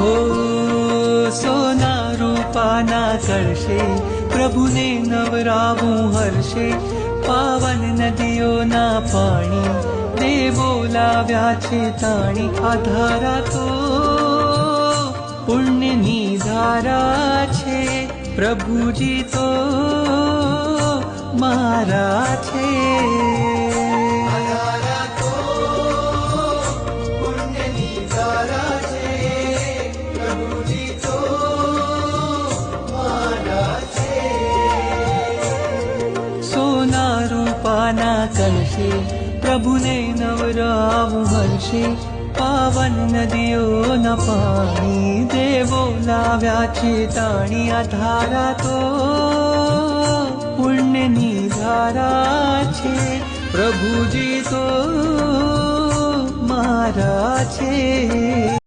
હો સોના રૂપાના કરશે પ્રભુને નવરાવું હર્ષે પાવન નદીઓના પાણી દેવો લાવ્યા છે તાણી આ ધારા તો પુણ્યની ધારા છે પ્રભુજી તો મારા છે રૂપાના કરશે પ્રભુને નવરાવું હર્ષે પાવન નદીઓના પાણી દેવો લાવ્યા છે તાણી આ ધારા તો પુણ્યની ધારા છે પ્રભુજી તો મારા છે।